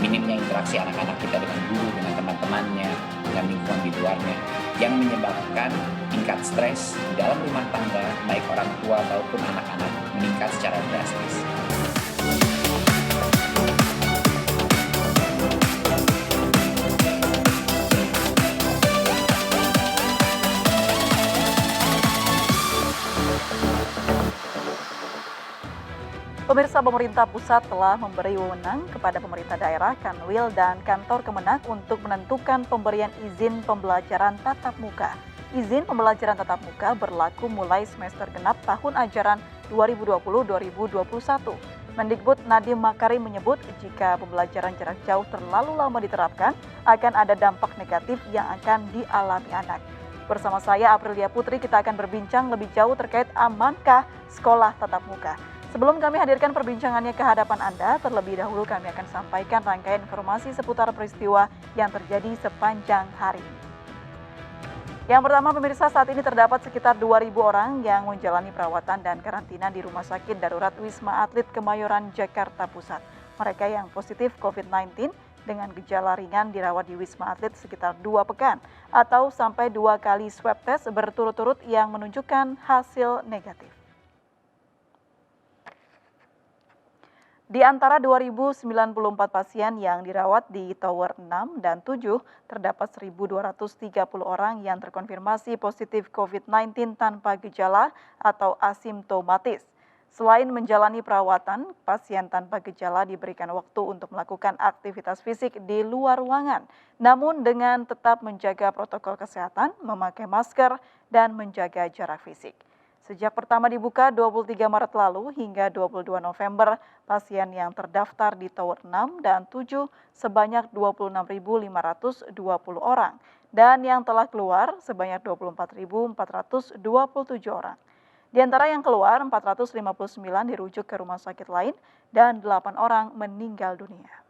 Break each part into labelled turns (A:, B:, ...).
A: minimnya interaksi anak-anak kita dengan guru, dengan teman-temannya, dengan lingkungan di luarnya, yang menyebabkan tingkat stres di dalam rumah tangga, baik orang tua maupun anak-anak, meningkat secara drastis.
B: Pemirsa, pemerintah pusat telah memberi wewenang kepada pemerintah daerah, Kanwil, dan kantor Kemenak untuk menentukan pemberian izin pembelajaran tatap muka. Izin pembelajaran tatap muka berlaku mulai semester genap tahun ajaran 2020-2021. Mendikbud Nadiem Makarim menyebut jika pembelajaran jarak jauh terlalu lama diterapkan, akan ada dampak negatif yang akan dialami anak. Bersama saya, Aprilia Putri, kita akan berbincang lebih jauh terkait amankah sekolah tatap muka. Sebelum kami hadirkan perbincangannya ke hadapan Anda, terlebih dahulu kami akan sampaikan rangkaian informasi seputar peristiwa yang terjadi sepanjang hari ini. Yang pertama, pemirsa, saat ini terdapat sekitar 2.000 orang yang menjalani perawatan dan karantina di Rumah Sakit Darurat Wisma Atlet Kemayoran, Jakarta Pusat. Mereka yang positif COVID-19 dengan gejala ringan dirawat di Wisma Atlet sekitar 2 pekan atau sampai 2 kali swab test berturut-turut yang menunjukkan hasil negatif. Di antara 2.094 pasien yang dirawat di Tower 6 dan 7, terdapat 1.230 orang yang terkonfirmasi positif COVID-19 tanpa gejala atau asimptomatis. Selain menjalani perawatan, pasien tanpa gejala diberikan waktu untuk melakukan aktivitas fisik di luar ruangan, namun dengan tetap menjaga protokol kesehatan, memakai masker, dan menjaga jarak fisik. Sejak pertama dibuka 23 Maret lalu hingga 22 November, pasien yang terdaftar di Tower 6 dan 7 sebanyak 26.520 orang dan yang telah keluar sebanyak 24.427 orang. Di antara yang keluar, 459 dirujuk ke rumah sakit lain dan 8 orang meninggal dunia.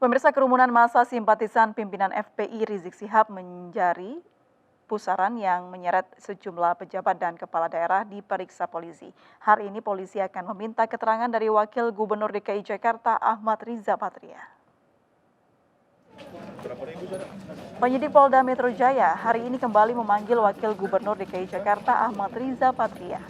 B: Pemirsa, kerumunan massa simpatisan pimpinan FPI Rizik Syihab menjadi pusaran yang menyeret sejumlah pejabat dan kepala daerah diperiksa polisi. Hari ini polisi akan meminta keterangan dari Wakil Gubernur DKI Jakarta Ahmad Riza Patria. Penyidik Polda Metro Jaya hari ini kembali memanggil Wakil Gubernur DKI Jakarta Ahmad Riza Patria.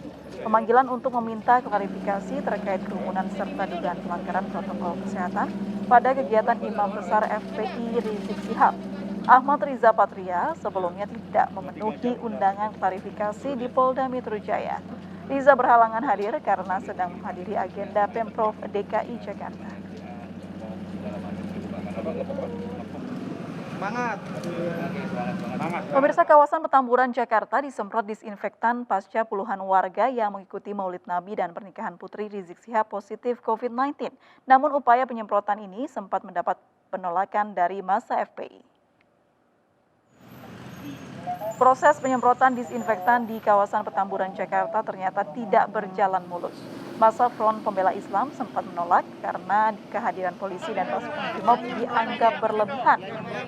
B: Pemanggilan untuk meminta klarifikasi terkait kerumunan serta dugaan pelanggaran protokol kesehatan pada kegiatan Imam Besar FPI Rizik Syihab. Ahmad Riza Patria sebelumnya tidak memenuhi undangan klarifikasi di Polda Metro Jaya. Riza berhalangan hadir karena sedang menghadiri agenda Pemprov DKI Jakarta. Pemirsa, kawasan Petamburan, Jakarta disemprot disinfektan pasca puluhan warga yang mengikuti Maulid Nabi dan pernikahan putri Rizik Syihab positif COVID-19. Namun upaya penyemprotan ini sempat mendapat penolakan dari massa FPI. Proses penyemprotan disinfektan di kawasan Petamburan, Jakarta ternyata tidak berjalan mulus. Massa Front Pembela Islam sempat menolak karena kehadiran polisi dan pasukan Brimob dianggap berlebihan.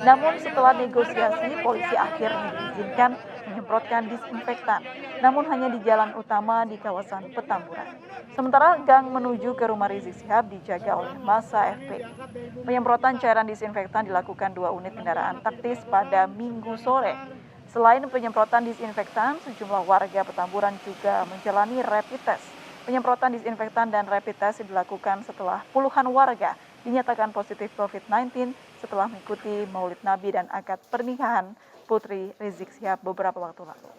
B: Namun setelah negosiasi, polisi akhirnya diizinkan menyemprotkan disinfektan, namun hanya di jalan utama di kawasan Petamburan. Sementara gang menuju ke rumah Rizik Syihab dijaga oleh massa FPI. Penyemprotan cairan disinfektan dilakukan 2 unit kendaraan taktis pada Minggu sore. Selain penyemprotan disinfektan, sejumlah warga Petamburan juga menjalani rapid test. Penyemprotan disinfektan dan rapid test dilakukan setelah puluhan warga dinyatakan positif COVID-19 setelah mengikuti Maulid Nabi dan akad pernikahan putri Rizik Syihab beberapa waktu lalu.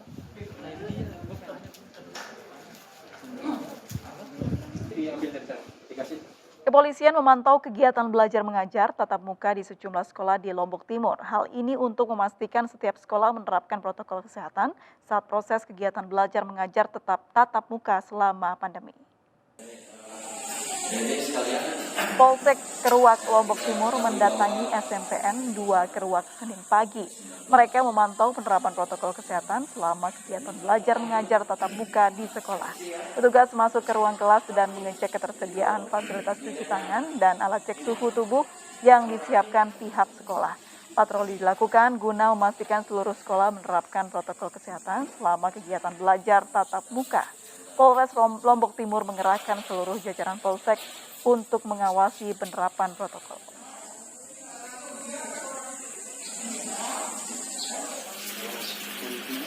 B: Kepolisian memantau kegiatan belajar mengajar tatap muka di sejumlah sekolah di Lombok Timur. Hal ini untuk memastikan setiap sekolah menerapkan protokol kesehatan saat proses kegiatan belajar mengajar tetap tatap muka selama pandemi. Polsek Keruak Lombok Timur mendatangi SMPN 2 Keruak Senin pagi. Mereka memantau penerapan protokol kesehatan selama kegiatan belajar mengajar tatap muka di sekolah. Petugas masuk ke ruang kelas dan mengecek ketersediaan fasilitas cuci tangan dan alat cek suhu tubuh yang disiapkan pihak sekolah. Patroli dilakukan guna memastikan seluruh sekolah menerapkan protokol kesehatan selama kegiatan belajar tatap muka. Polres Lombok Timur mengerahkan seluruh jajaran Polsek untuk mengawasi penerapan protokol.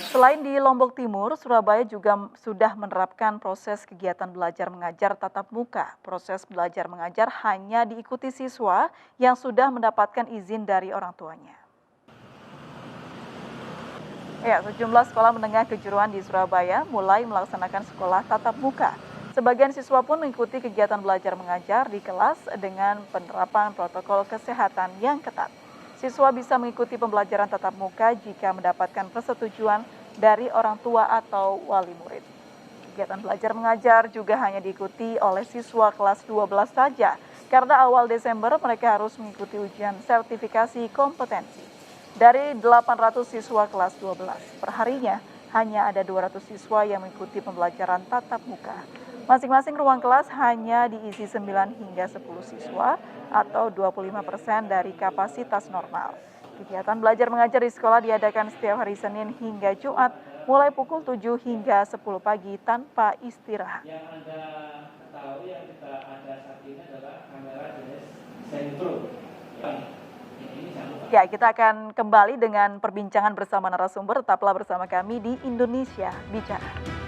B: Selain di Lombok Timur, Surabaya juga sudah menerapkan proses kegiatan belajar mengajar tatap muka. Proses belajar mengajar hanya diikuti siswa yang sudah mendapatkan izin dari orang tuanya. Ya, sejumlah sekolah menengah kejuruan di Surabaya mulai melaksanakan sekolah tatap muka. Sebagian siswa pun mengikuti kegiatan belajar mengajar di kelas dengan penerapan protokol kesehatan yang ketat. Siswa bisa mengikuti pembelajaran tatap muka jika mendapatkan persetujuan dari orang tua atau wali murid. Kegiatan belajar mengajar juga hanya diikuti oleh siswa kelas 12 saja, karena awal Desember mereka harus mengikuti ujian sertifikasi kompetensi. Dari 800 siswa kelas 12, perharinya hanya ada 200 siswa yang mengikuti pembelajaran tatap muka. Masing-masing ruang kelas hanya diisi 9 hingga 10 siswa atau 25% dari kapasitas normal. Kegiatan belajar mengajar di sekolah diadakan setiap hari Senin hingga Jumat, mulai pukul 7 hingga 10 pagi tanpa istirahat.
C: Yang Anda ketahui yang kita ada saat ini adalah kamera jenis Sentro.
B: Ya, kita akan kembali dengan perbincangan bersama narasumber. Tetaplah bersama kami di Indonesia Bicara.